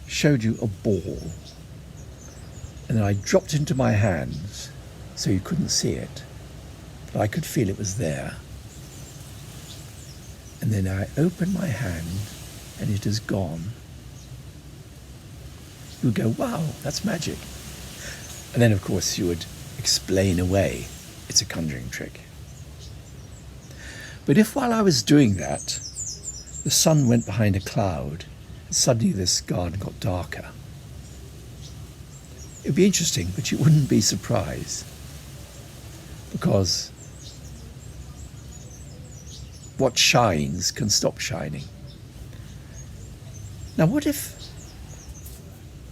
showed you a ball and then I dropped it into my hands so you couldn't see it, but I could feel it was there, and then I opened my hand and it is gone, you would go, wow, that's magic. And then, of course, you would explain away it's a conjuring trick. But if while I was doing that, the sun went behind a cloud, and suddenly this garden got darker, it would be interesting, but you wouldn't be surprised, because what shines can stop shining. Now, what if,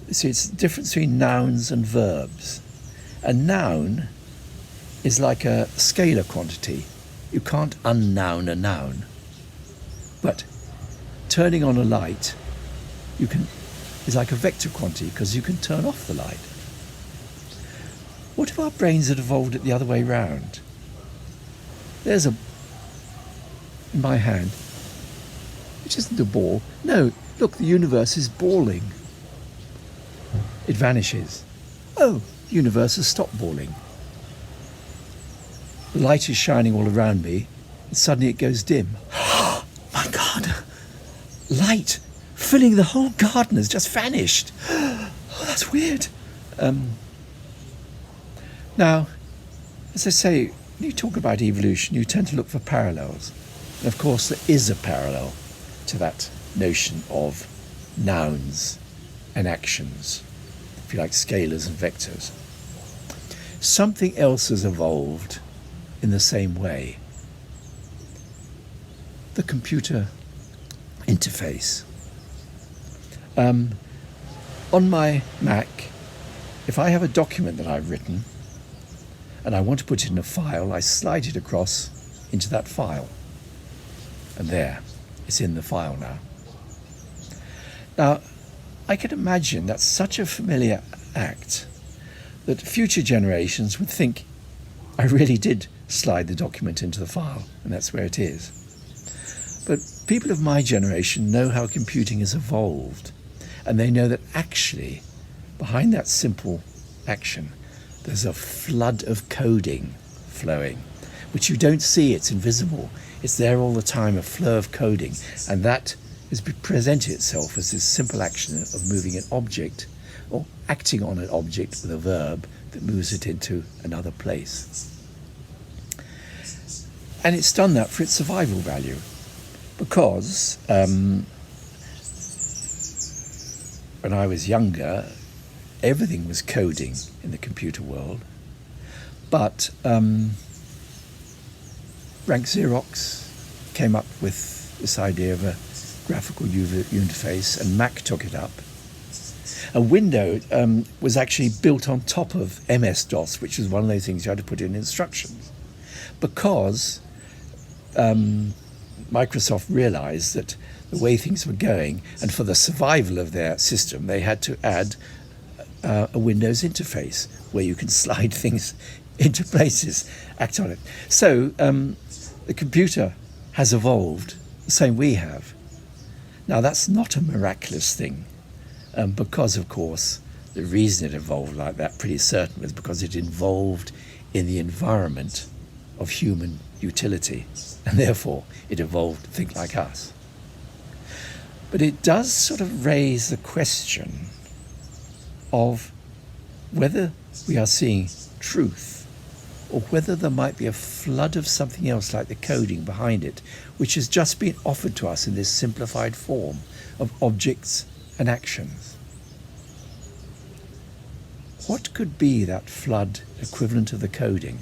see, it's the difference between nouns and verbs. A noun is like a scalar quantity. You can't unnoun a noun. But turning on a light, is like a vector quantity, because you can turn off the light. What if our brains had evolved it the other way round? There's in my hand, which isn't a ball. No, look, the universe is balling. It vanishes. Oh, the universe has stopped balling. The light is shining all around me, and suddenly it goes dim. Oh, my God! Light filling the whole garden has just vanished. Oh, that's weird. Now, as I say, when you talk about evolution, you tend to look for parallels. And of course, there is a parallel to that notion of nouns and actions, if you like, scalars and vectors. Something else has evolved in the same way. The computer interface. On my Mac, if I have a document that I've written and I want to put it in a file, I slide it across into that file. And there, it's in the file now. Now, I can imagine that's such a familiar act that future generations would think, I really did slide the document into the file, and that's where it is. But people of my generation know how computing has evolved, and they know that actually, behind that simple action, there's a flood of coding flowing, which you don't see, it's invisible. It's there all the time, a flow of coding, and that is presented itself as this simple action of moving an object or acting on an object with a verb that moves it into another place. And it's done that for its survival value, because when I was younger, everything was coding in the computer world, but Rank Xerox came up with this idea of a graphical interface, and Mac took it up. A window was actually built on top of MS-DOS, which was one of those things you had to put in instructions, because Microsoft realized that the way things were going, and for the survival of their system, they had to add a Windows interface where you can slide things into places, act on it. So the computer has evolved the same we have. Now, that's not a miraculous thing, because, of course, the reason it evolved like that, pretty certain, was because it evolved in the environment of human utility, and therefore it evolved to think like us. But it does sort of raise the question of whether we are seeing truth, or whether there might be a flood of something else like the coding behind it, which has just been offered to us in this simplified form of objects and actions. What could be that flood equivalent of the coding?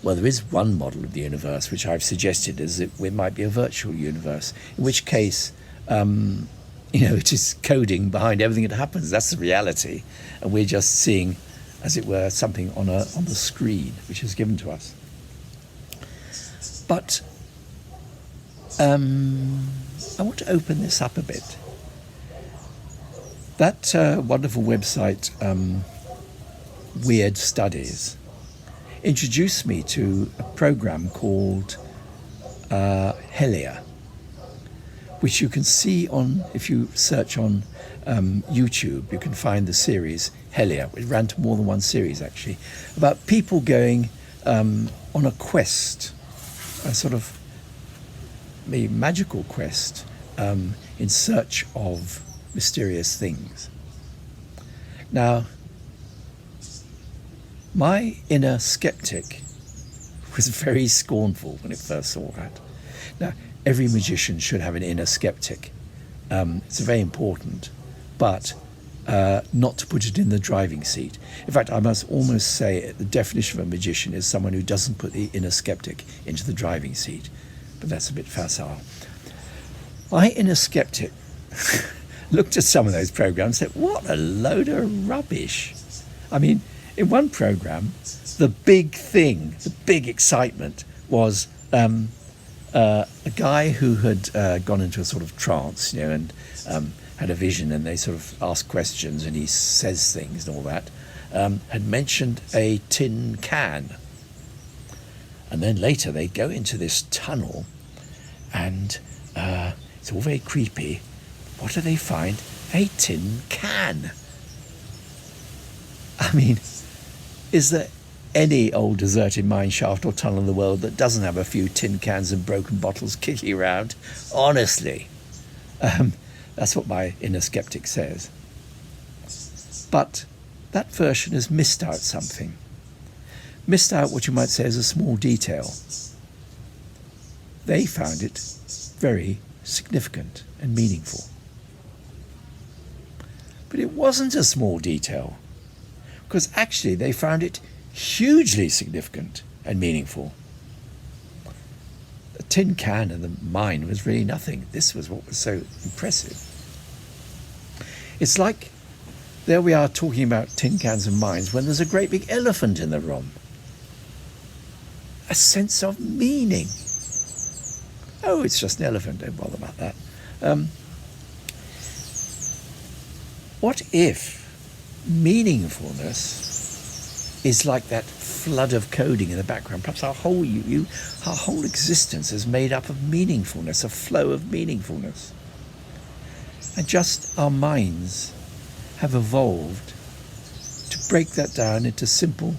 Well, there is one model of the universe which I've suggested, is that it might be a virtual universe, in which case, it is coding behind everything that happens. That's the reality, and we're just seeing, as it were, something on the screen which is given to us. But I want to open this up a bit. That wonderful website, Weird Studies, introduced me to a program called Helia, which you can see on, if you search on YouTube, you can find the series Hellier. It ran to more than one series actually, about people going on a quest, a sort of a magical quest in search of mysterious things. Now, my inner skeptic was very scornful when it first saw that. Now, every magician should have an inner skeptic. It's very important, but not to put it in the driving seat. In fact, I must almost say the definition of a magician is someone who doesn't put the inner skeptic into the driving seat. But that's a bit facile. My inner skeptic looked at some of those programs and said, what a load of rubbish. I mean, in one program, the big thing, the big excitement was a guy who had gone into a sort of trance, and had a vision, and they sort of ask questions and he says things and all that, had mentioned a tin can. And then later they go into this tunnel and it's all very creepy. What do they find? A tin can. I mean, is there any old deserted mine shaft or tunnel in the world that doesn't have a few tin cans and broken bottles kicking around? Honestly. That's what my inner skeptic says. But that version has missed out something. Missed out what you might say is a small detail. They found it very significant and meaningful. But it wasn't a small detail, because actually they found it hugely significant and meaningful. The tin can and the mine was really nothing. This was what was so impressive. It's like there we are talking about tin cans and mines when there's a great big elephant in the room. A sense of meaning. Oh, it's just an elephant, don't bother about that. What if meaningfulness is like that flood of coding in the background? Perhaps our whole our whole existence is made up of meaningfulness, a flow of meaningfulness. And just our minds have evolved to break that down into simple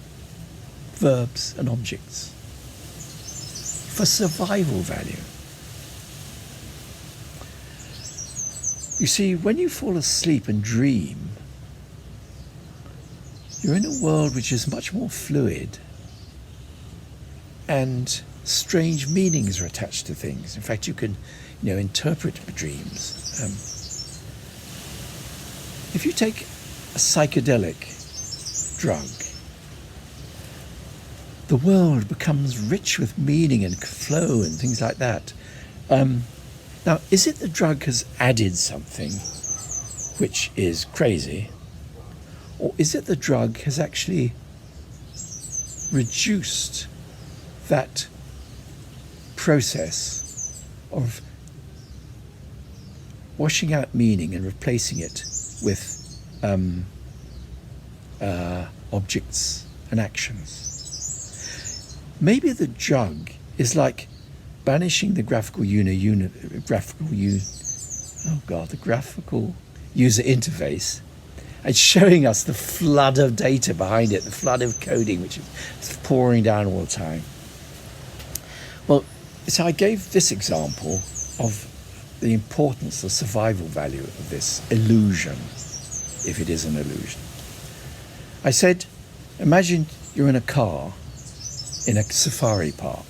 verbs and objects for survival value. You see, when you fall asleep and dream, you're in a world which is much more fluid, and strange meanings are attached to things. In fact, you can, interpret dreams. If you take a psychedelic drug, the world becomes rich with meaning and flow and things like that. Now, is it the drug has added something which is crazy, or is it the drug has actually reduced that process of washing out meaning and replacing it with objects and actions? Maybe the drug is like banishing the graphical user interface and showing us the flood of data behind it, the flood of coding which is pouring down all the time. Well, so I gave this example of the importance, the survival value of this illusion, if it is an illusion. I said, imagine you're in a car in a safari park,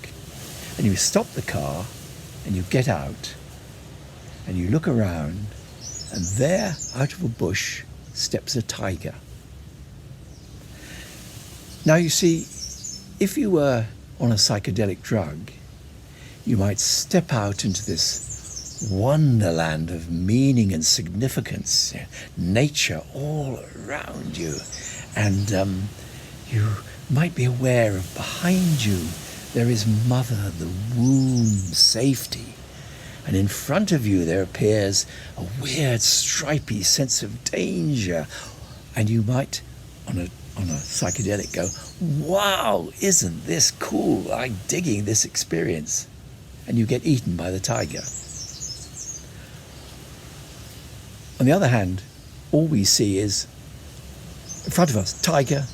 and you stop the car and you get out and you look around, and there out of a bush steps a tiger. Now you see, if you were on a psychedelic drug, you might step out into this wonderland of meaning and significance, nature all around you, and you might be aware of behind you there is mother, the womb, safety, and in front of you there appears a weird stripy sense of danger, and you might on a psychedelic go, wow, isn't this cool, I'm digging this experience, and you get eaten by the tiger. On the other hand, all we see is in front of us, tiger,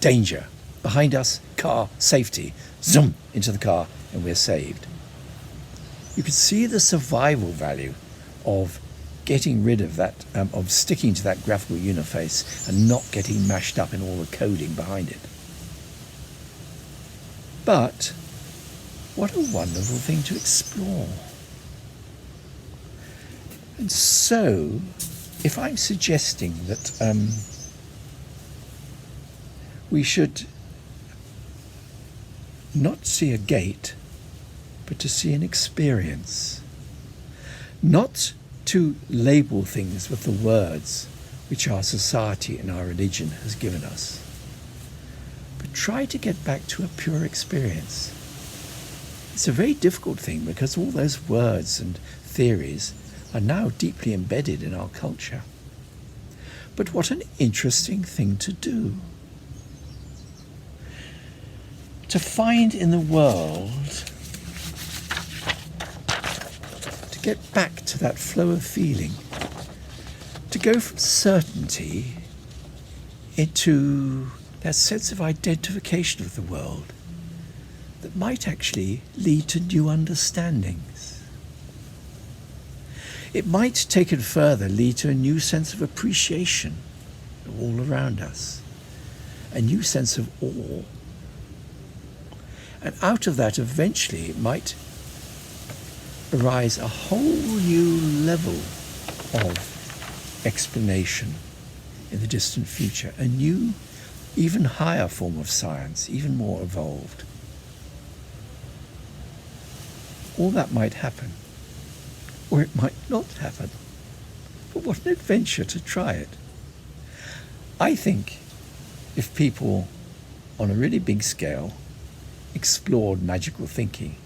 danger. Behind us, car, safety. Zoom into the car and we're saved. You can see the survival value of getting rid of that, of sticking to that graphical interface and not getting mashed up in all the coding behind it. But what a wonderful thing to explore. And so, if I'm suggesting that we should not see a gate, but to see an experience, not to label things with the words which our society and our religion has given us, but try to get back to a pure experience. It's a very difficult thing because all those words and theories are now deeply embedded in our culture. But what an interesting thing to do. To find in the world, to get back to that flow of feeling, to go from certainty into that sense of identification with the world that might actually lead to new understandings. It might, taken further, lead to a new sense of appreciation of all around us, a new sense of awe. And out of that, eventually, it might arise a whole new level of explanation in the distant future, a new, even higher form of science, even more evolved. All that might happen, or it might not happen. But what an adventure to try it. I think if people, on a really big scale, explored magical thinking,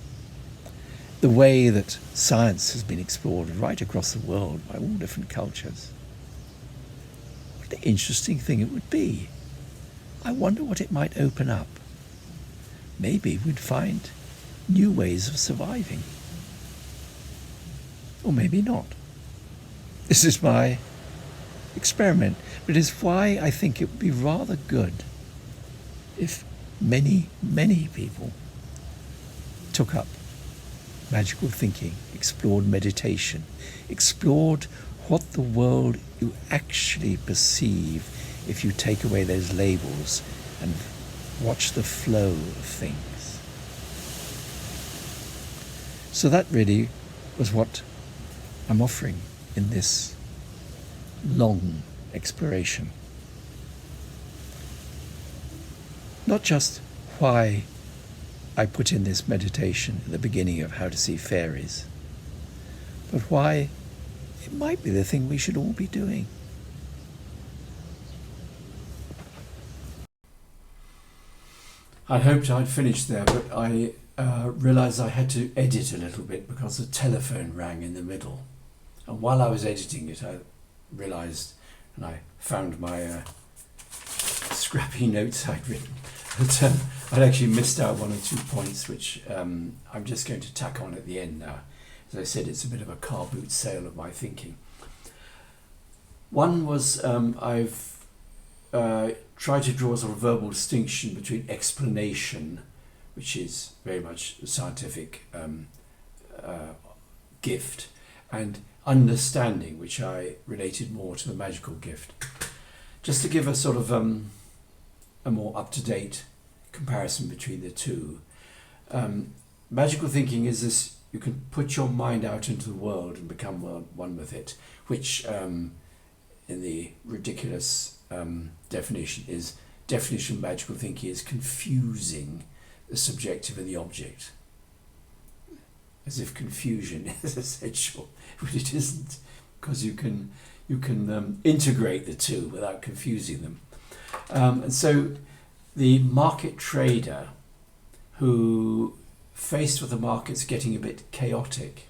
the way that science has been explored right across the world by all different cultures, what an interesting thing it would be. I wonder what it might open up. Maybe we'd find new ways of surviving. Or maybe not. This is my experiment, but it's why I think it would be rather good if many, many people took up magical thinking, explored meditation, explored what the world you actually perceive if you take away those labels and watch the flow of things. So that really was what I'm offering in this long exploration. Not just why I put in this meditation at the beginning of How to See Fairies, but why it might be the thing we should all be doing. I hoped I'd finished there, but I realised I had to edit a little bit because the telephone rang in the middle. And while I was editing it, I realised, and I found my scrappy notes I'd written, that I'd actually missed out one or two points, which I'm just going to tack on at the end now. As I said, it's a bit of a car boot sale of my thinking. One was I've tried to draw a sort of verbal distinction between explanation, which is very much a scientific gift, and understanding, which I related more to the magical gift. Just to give a sort of a more up-to-date comparison between the two. Magical thinking is this: you can put your mind out into the world and become one with it, which in the ridiculous definition of magical thinking is confusing the subjective and the object. As if confusion is essential, but it isn't, because you can integrate the two without confusing them. And so the market trader, who, faced with the markets getting a bit chaotic,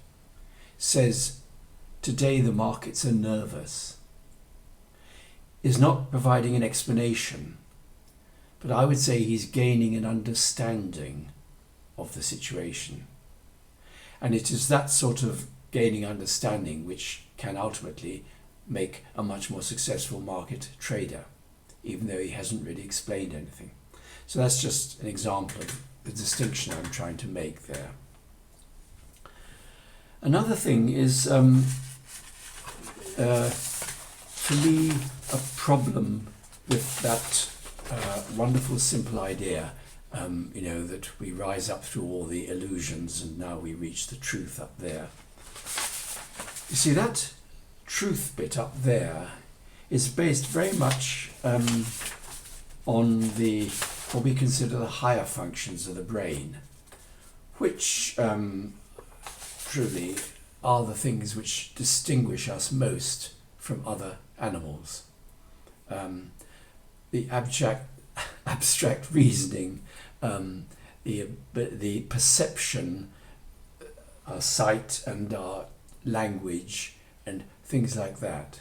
says today the markets are nervous, is not providing an explanation, but I would say he's gaining an understanding of the situation. And it is that sort of gaining understanding which can ultimately make a much more successful market trader, even though he hasn't really explained anything. So that's just an example of the distinction I'm trying to make there. Another thing is, for me, a problem with that wonderful, simple idea, that we rise up through all the illusions and now we reach the truth up there. You see, that truth bit up there is based very much on what we consider the higher functions of the brain, which truly are the things which distinguish us most from other animals. The abstract reasoning, the perception, our sight and our language and things like that.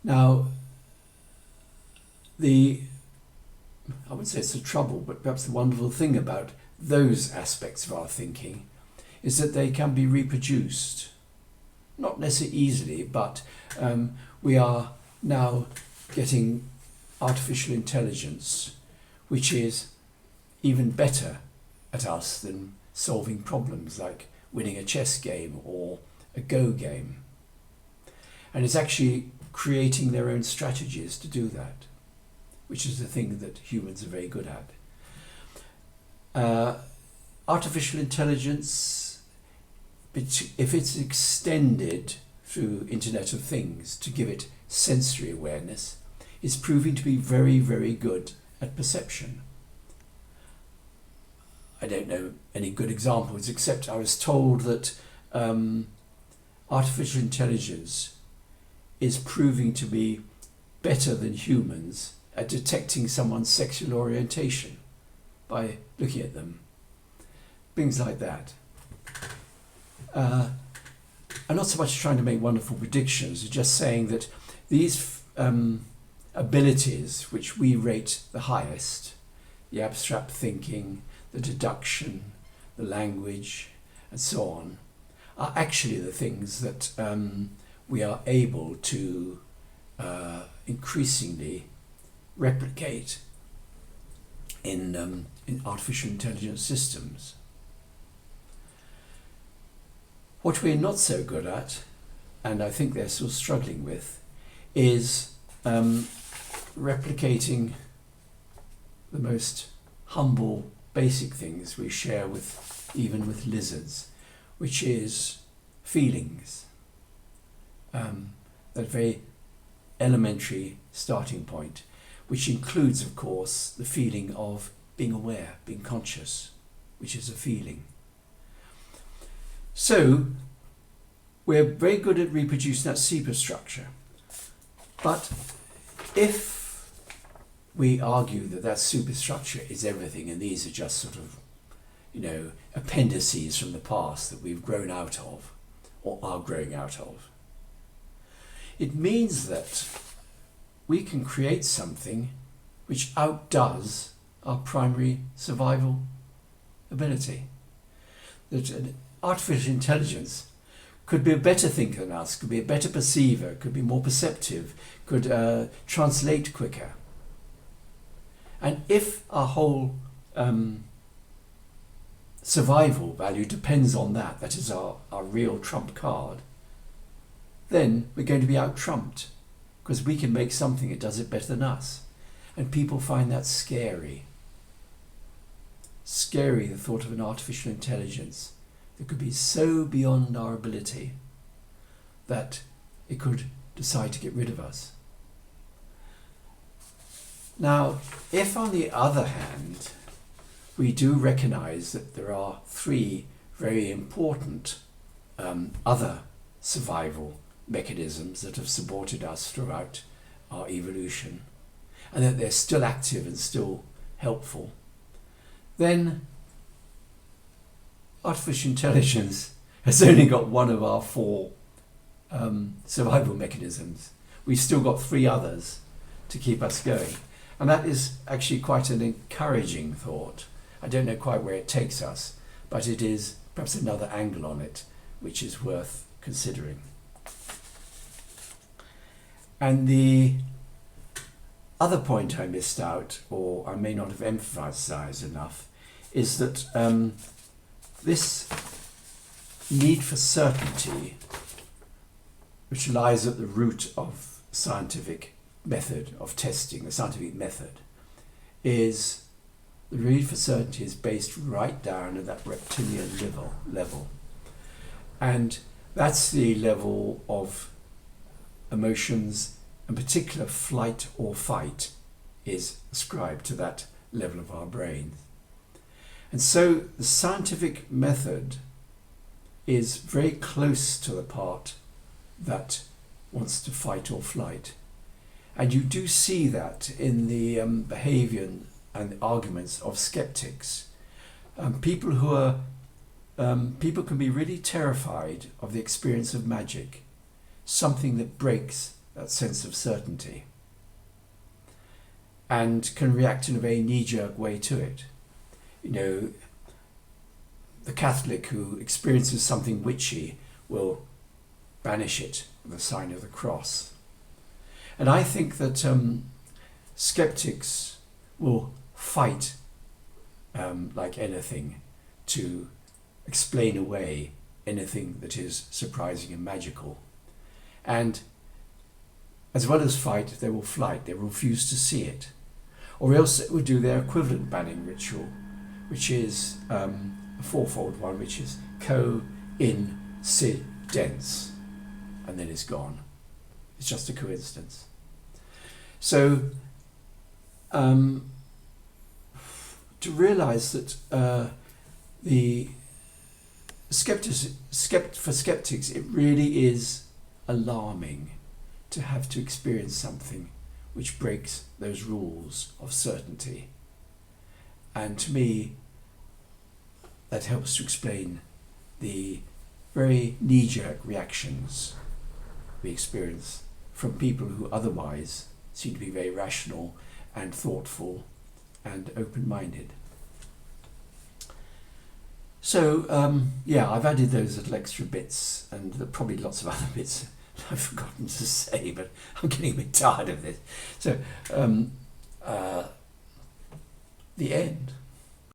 Now, I wouldn't say it's a trouble, but perhaps the wonderful thing about those aspects of our thinking is that they can be reproduced. Not necessarily easily, but we are now getting artificial intelligence which is even better at us than solving problems like winning a chess game or a Go game. And it's actually creating their own strategies to do that, which is the thing that humans are very good at. Artificial intelligence, if it's extended through Internet of Things to give it sensory awareness, is proving to be very, very good at perception. I don't know any good examples, except I was told that artificial intelligence is proving to be better than humans at detecting someone's sexual orientation by looking at them. Things like that. I'm not so much trying to make wonderful predictions, just saying that these abilities which we rate the highest, the abstract thinking, the deduction, the language, and so on, are actually the things that we are able to increasingly replicate in artificial intelligence systems. What we're not so good at, and I think they're still struggling with, is replicating the most humble, basic things we share even with lizards, which is feelings. That very elementary starting point, which includes, of course, the feeling of being aware, being conscious, which is a feeling. So, we're very good at reproducing that superstructure. But if we argue that that superstructure is everything and these are just sort of, appendices from the past that we've grown out of or are growing out of, it means that we can create something which outdoes our primary survival ability. That artificial intelligence could be a better thinker than us, could be a better perceiver, could be more perceptive, could translate quicker. And if our whole survival value depends on that is our real trump card, then we're going to be out-trumped because we can make something that does it better than us. And people find that scary. Scary, the thought of an artificial intelligence that could be so beyond our ability that it could decide to get rid of us. Now, if on the other hand, we do recognize that there are three very important other survival mechanisms that have supported us throughout our evolution, and that they're still active and still helpful, then artificial intelligence has only got one of our four survival mechanisms. We've still got three others to keep us going. And that is actually quite an encouraging thought. I don't know quite where it takes us, but it is perhaps another angle on it which is worth considering. And the other point I missed out, or I may not have emphasized enough, is that this need for certainty, which lies at the root of scientific method of testing, the scientific method, is the need for certainty is based right down at that reptilian level. And that's the level of emotions, in particular flight or fight is ascribed to that level of our brain. And so the scientific method is very close to the part that wants to fight or flight. And you do see that in the behaviour and the arguments of skeptics. People can be really terrified of the experience of magic, something that breaks that sense of certainty, and can react in a very knee-jerk way to it. You know, the Catholic who experiences something witchy will banish it with the sign of the cross. And I think that skeptics will fight like anything to explain away anything that is surprising and magical. And as well as fight, they will flight, they will refuse to see it. Or else it would do their equivalent banning ritual, which is a fourfold one, which is coincidence, and then it's gone. It's just a coincidence. So to realise that the for skeptics, it really is alarming to have to experience something which breaks those rules of certainty. And to me, that helps to explain the very knee-jerk reactions we experience from people who otherwise seem to be very rational and thoughtful and open-minded. So, I've added those little extra bits, and there are probably lots of other bits I've forgotten to say, but I'm getting a bit tired of this. So, the end.